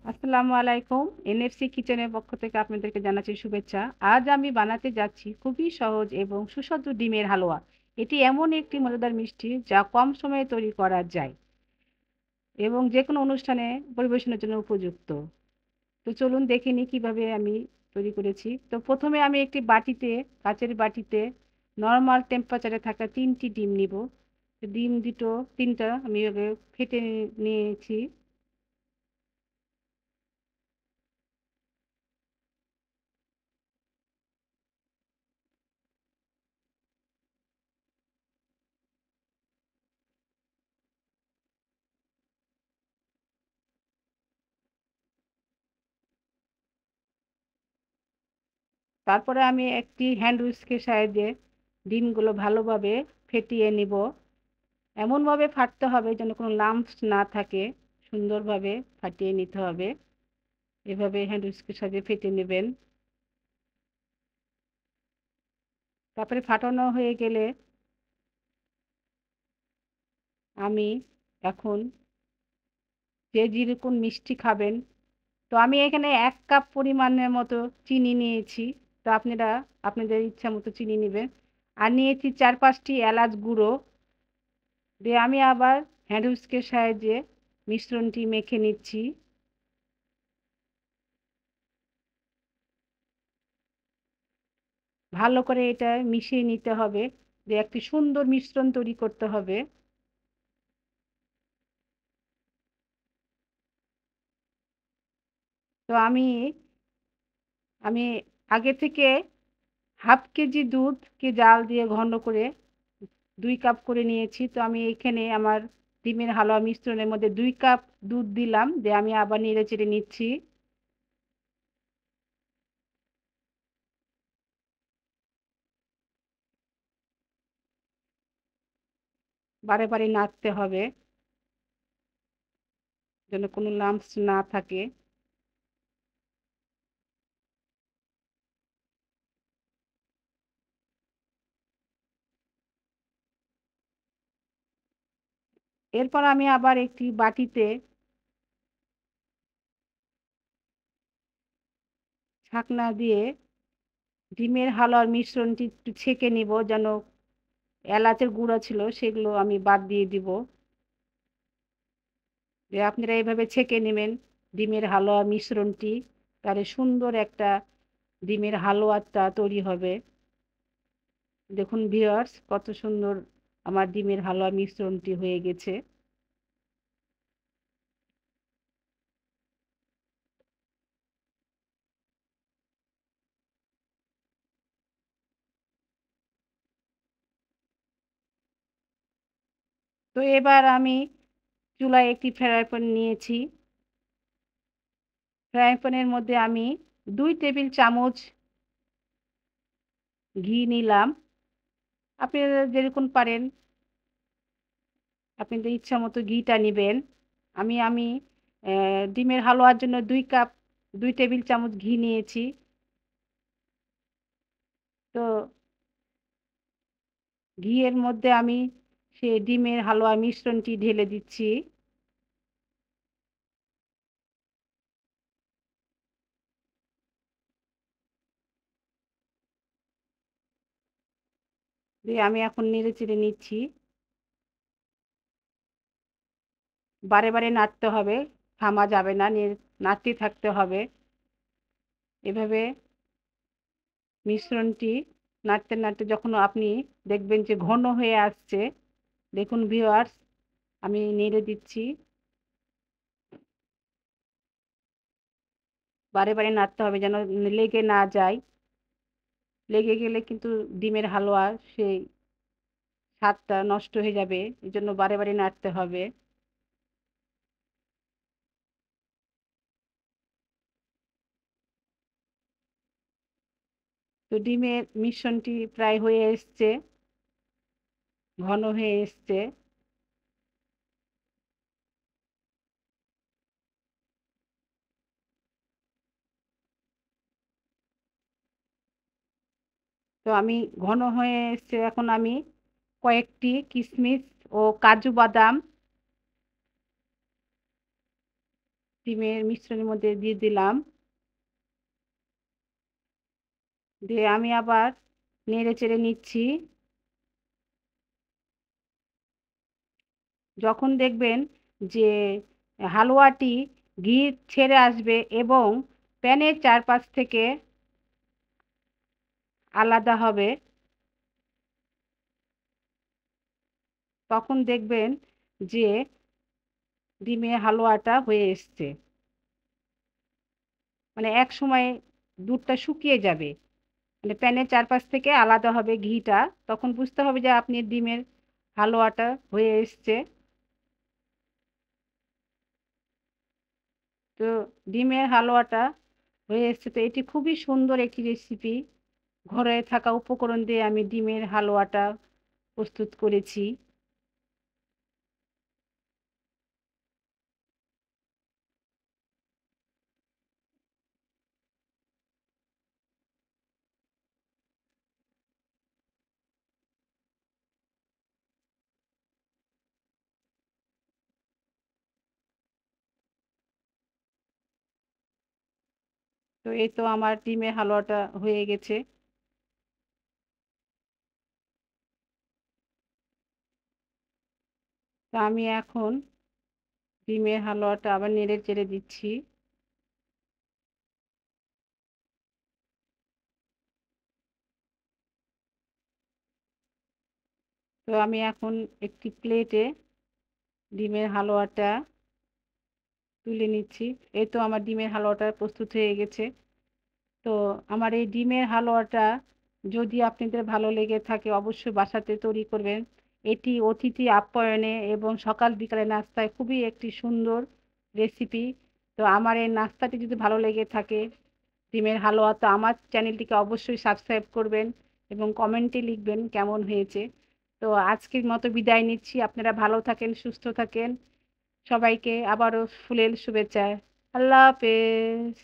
আসসালামু আলাইকুম। এনএফসি কিচেনের পক্ষ থেকে আপনাদেরকে জানাচ্ছি শুভেচ্ছা। আজ আমি বানাতে যাচ্ছি খুবই সহজ এবং সুস্বাদু ডিমের হালুয়া। এটি এমন একটি মজাদার মিষ্টি যা কম সময়ে তৈরি করা যায় এবং যেকোনো অনুষ্ঠানে পরিবেশনের জন্য উপযুক্ত। তো চলুন দেখে নিই কিভাবে আমি তৈরি করেছি। তো প্রথমে আমি একটি বাটিতে, কাচের বাটিতে নরমাল টেম্পারেচারে থাকা ৩টি ডিম নিব। ডিম দুটো ৩টা আমি এভাবে ফেটে নিয়েছি। তারপরে আমি একটি হ্যান্ড উইস্কের সাহায্যে ডিমগুলো ভালোভাবে ফেটিয়ে নিব। এমনভাবে ফাটতে হবে যেন কোনো লাম্পস না থাকে, সুন্দরভাবে ফাটিয়ে নিতে হবে। এভাবে হ্যান্ড উইস্কের সাহায্যে ফেটিয়ে নেবেন। তারপরে ফাটানো হয়ে গেলে আমি এখন যে যেরকম মিষ্টি খাবেন, তো আমি এখানে ১ কাপ পরিমাণের মতো চিনি নিয়েছি। তো আপনারা আপনাদের ইচ্ছা মতো চিনি নেবেন। আর নিয়েছি ৪-৫টি এলাচ গুঁড়ো। দিয়ে আমি আবার হ্যান্ড হুইস্কের সাহায্যে মিশ্রণটি মেখে নিচ্ছি। ভালো করে এটা মিশিয়ে নিতে হবে, যে একটি সুন্দর মিশ্রণ তৈরি করতে হবে। তো আমি আগে থেকে হাফ কেজি দুধকে জাল দিয়ে ঘন করে ২ কাপ করে নিয়েছি। তো আমি এখানে আমার ডিমের হালুয়া মিশ্রণের মধ্যে ২ কাপ দুধ দিলাম, দিয়ে আমি আবার নেড়ে চেড়ে নিচ্ছি। বারে বারে নাড়তে হবে যেন কোনো লাম্পস না থাকে। এরপর আমি আবার একটি বাটিতে ছাঁকনা দিয়ে ডিমের হালুয়ার মিশ্রণটি একটু ছেঁকে নিব, যেন এলাচের গুঁড়া ছিল সেগুলো আমি বাদ দিয়ে দিব। যে আপনারা এইভাবে ছেঁকে নেবেন ডিমের হালুয়া মিশ্রণটি, তাহলে সুন্দর একটা ডিমের হালুয়াটা তৈরি হবে। দেখুন ভিউয়ার্স, কত সুন্দর আমার ডিমের হালুয়া মিশ্রণটি হয়ে গেছে। তো এবার আমি চুলায় একটি ফ্রাই প্যান নিয়েছি। ফ্রাই প্যানের মধ্যে আমি ২ টেবিল চামচ ঘি নিলাম। আপনারা যেরকম পারেন আপনাদের ইচ্ছা মতো ঘিটা নিবেন। আমি ডিমের হালুয়ার জন্য ২ টেবিল চামচ ঘি নিয়েছি। তো ঘিয়ের মধ্যে আমি সে ডিমের হালুয়া মিশ্রণটি ঢেলে দিচ্ছি। দিয়ে আমি এখন নেড়েচেড়ে নিচ্ছি। বারে বারে নাড়তে হবে, থামা যাবে না, নাড়তেই থাকতে হবে। এভাবে মিশ্রণটি নাড়তে নাড়তে যখন আপনি দেখবেন যে ঘন হয়ে আসছে, দেখুন ভিউয়ার্স, আমি নেড়ে দিচ্ছি। বারে বারে নাড়তে হবে যেন লেগে না যায়। লেগে গেলে কিন্তু ডিমের হালুয়া সেই স্বাদটা নষ্ট হয়ে যাবে। এজন্য বারে বারে নাড়তে হবে। তো ডিমের মিশ্রণটি প্রায় হয়ে এসছে, ঘন হয়ে এসছে। তো আমি ঘন হয়ে এসছে, এখন আমি কয়েকটি কিশমিশ ও কাজু বাদাম ডিমের মিশ্রণের মধ্যে দিয়ে দিলাম। দিয়ে আমি আবার নেড়ে চেড়ে নিচ্ছি। যখন দেখবেন যে হালুয়াটি ঘি ছেড়ে আসবে এবং প্যানের চারপাশ থেকে আলাদা হবে, তখন দেখবেন যে ডিমের হালুয়াটা হয়ে এসছে। মানে একসময় দুধটা শুকিয়ে যাবে। মানে প্যানের চারপাশ থেকে আলাদা হবে ঘিটা। তখন বুঝতে হবে যে আপনি ডিমের হালুয়াটা হয়ে এসছে। তো ডিমের হালুয়াটা হয়ে এসছে। তো এটি খুবই সুন্দর একটি রেসিপি। ঘরে থাকা উপকরণ দিয়ে আমি ডিমের হালুয়াটা প্রস্তুত করেছি। তো এই তো আমার ডিমের হালুয়াটা হয়ে গেছে। তো আমি এখন ডিমের হালুয়াটা আবার নেড়ে চেড়ে দিচ্ছি। তো আমি এখন একটি প্লেটে ডিমের হালুয়াটা তুলে নিচ্ছি। এই তো আমার ডিমের হালুয়াটা প্রস্তুত হয়ে গেছে। তো আমার এই ডিমের হালুয়াটা যদি আপনাদের ভালো লেগে থাকে অবশ্যই বাসাতে তৈরি করবেন। এটি অতিথি আপ্যায়নে এবং সকাল বিকালে নাস্তায় খুবই একটি সুন্দর রেসিপি। তো আমার এই নাস্তাটি যদি ভালো লেগে থাকে ডিমের হালুয়া, তো আমার চ্যানেলটিকে অবশ্যই সাবস্ক্রাইব করবেন এবং কমেন্টে লিখবেন কেমন হয়েছে। তো আজকের মতো বিদায় নিচ্ছি। আপনারা ভালো থাকেন, সুস্থ থাকেন। সবাইকে আবারও ফুলেল শুভেচ্ছা। আল্লাহ হাফেজ।